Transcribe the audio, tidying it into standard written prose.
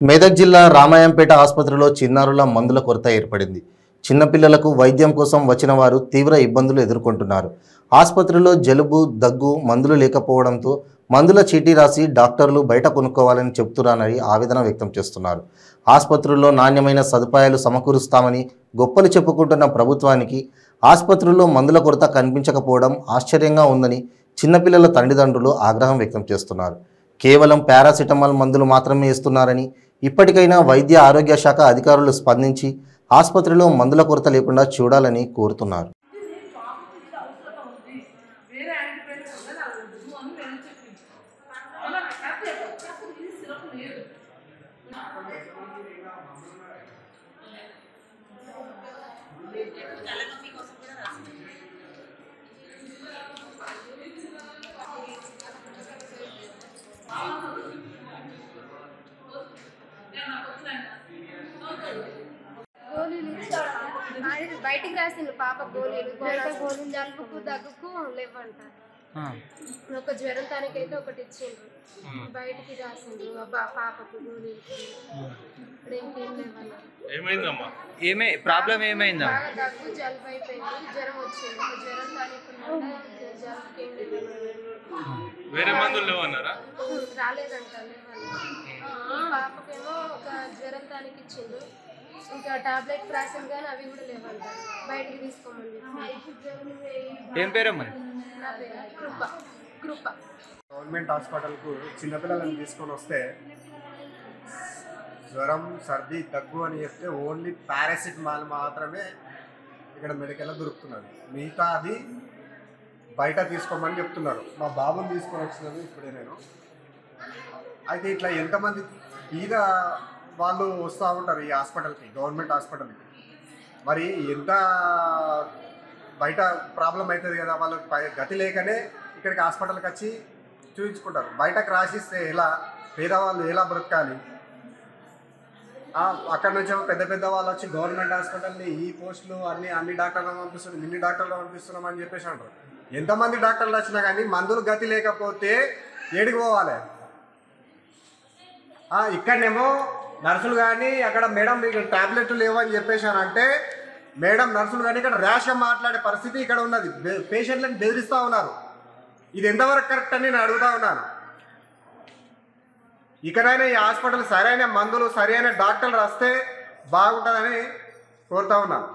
మెదక్ జిల్లా రామాయంపేట ఆసుపత్రిలో చిన్నారుల మందుల కొరత ఏర్పడింది. చిన్నపిల్లలకు వైద్యం కోసం వచ్చిన వారు తీవ్ర ఇబ్బందులు ఎదుర్కొంటున్నారు. ఆసుపత్రిలో జలుబు, దగ్గు, మందులు లేకపోవడంతో మందుల చీటీ రాసి డాక్టర్లు బయట కొనుక్కోవాలని చెబుతున్నారని ఆవేదన వ్యక్తం చేస్తున్నారు. ఆసుపత్రుల్లో నాణ్యమైన సదుపాయాలు సమకూరుస్తామని గొప్పలు చెప్పుకుంటున్న ప్రభుత్వానికి ఆసుపత్రుల్లో మందుల కొరత కనిపించకపోవడం ఆశ్చర్యంగా ఉందని చిన్నపిల్లల తల్లిదండ్రులు ఆగ్రహం వ్యక్తం చేస్తున్నారు. కేవలం పారాసిటమాల్ మందులు మాత్రమే ఇస్తున్నారని, ఇప్పటికైనా వైద్య ఆరోగ్య శాఖ అధికారులు స్పందించి ఆసుపత్రిలో మందుల కొరత లేకుండా చూడాలని కోరుతున్నారు. బయటికి రాసిండు పాప గోళీలు జలుబుకు దగ్గుకు లేవంట. ఒక జ్వరం తనకైతే ఒకటి ఇచ్చిండ్రు, బయటికి రాసిండ్రు పాపకు గోళీలు. ఇప్పుడు ఇంకేం లేవన్నారు. ప్రాబ్లం ఏమైందా? బాగా దగ్గు జలుబు అయిపోయింది, జ్వరం వచ్చింది. ఒక జ్వరం తనకుంటే జలుబుకి ఏం లేవన్నారు. వేరే మందులు లేవన్నారా? రాలేదంట, లేవన్నారు. పాపకేమో ఒక జ్వరం తనకి ఇచ్చిండ్రు, ఇంకా టాబ్లెట్ రాసింది కానీ అవి కూడా లేవంట. బయటికి తీసుకోమని చెప్పి. ఏం పేరమ్మా? నా పేరు కృప. గవర్నమెంట్ హాస్పిటల్కు చిన్నపిల్లలను తీసుకొని వస్తే జ్వరం, సర్ది, దగ్గు అని చెప్తే ఓన్లీ పారాసిటమాల్ మాత్రమే ఇక్కడ మెడికల్లో దొరుకుతున్నది. మిగతా అది బయట తీసుకోమని చెప్తున్నారు. మా బాబుని తీసుకొని వచ్చినది ఇప్పుడే నేను. అయితే ఇట్లా ఎంతమంది బీద వాళ్ళు వస్తూ ఉంటారు ఈ హాస్పిటల్కి, గవర్నమెంట్ హాస్పిటల్కి. మరి ఎంత బయట ప్రాబ్లం అవుతుంది కదా, వాళ్ళకి గతి లేకనే ఇక్కడికి హాస్పిటల్కి వచ్చి చూపించుకుంటారు. బయటకు రాసిస్తే ఎలా, పేదవాళ్ళు ఎలా బ్రతకాలి? అక్కడ నుంచి పెద్ద పెద్ద వాళ్ళు వచ్చి గవర్నమెంట్ హాస్పిటల్ని ఈ పోస్టులు అన్ని డాక్టర్లు పంపిస్తున్నాం, ఇన్ని డాక్టర్లు పంపిస్తున్నాం అని చెప్పేసి అంటారు. ఎంతమంది డాక్టర్లు వచ్చినా కానీ మందులు గతి లేకపోతే ఏడికి పోవాలి? ఇక్కడనేమో నర్సులు కానీ అక్కడ మేడం మీకు టాబ్లెట్లు లేవని చెప్పేసానంటే మేడం నర్సులు కానీ ఇక్కడ ర్యాష్గా మాట్లాడే పరిస్థితి ఇక్కడ ఉన్నది. పేషెంట్లను బెదిరిస్తూ ఉన్నారు. ఇది ఎంతవరకు కరెక్ట్ అని నేను అడుగుతా ఉన్నాను. ఇకనైనా ఈ హాస్పిటల్ సరైన మందులు, సరైన డాక్టర్లు వస్తే బాగుంటుందని కోరుతా ఉన్నాను.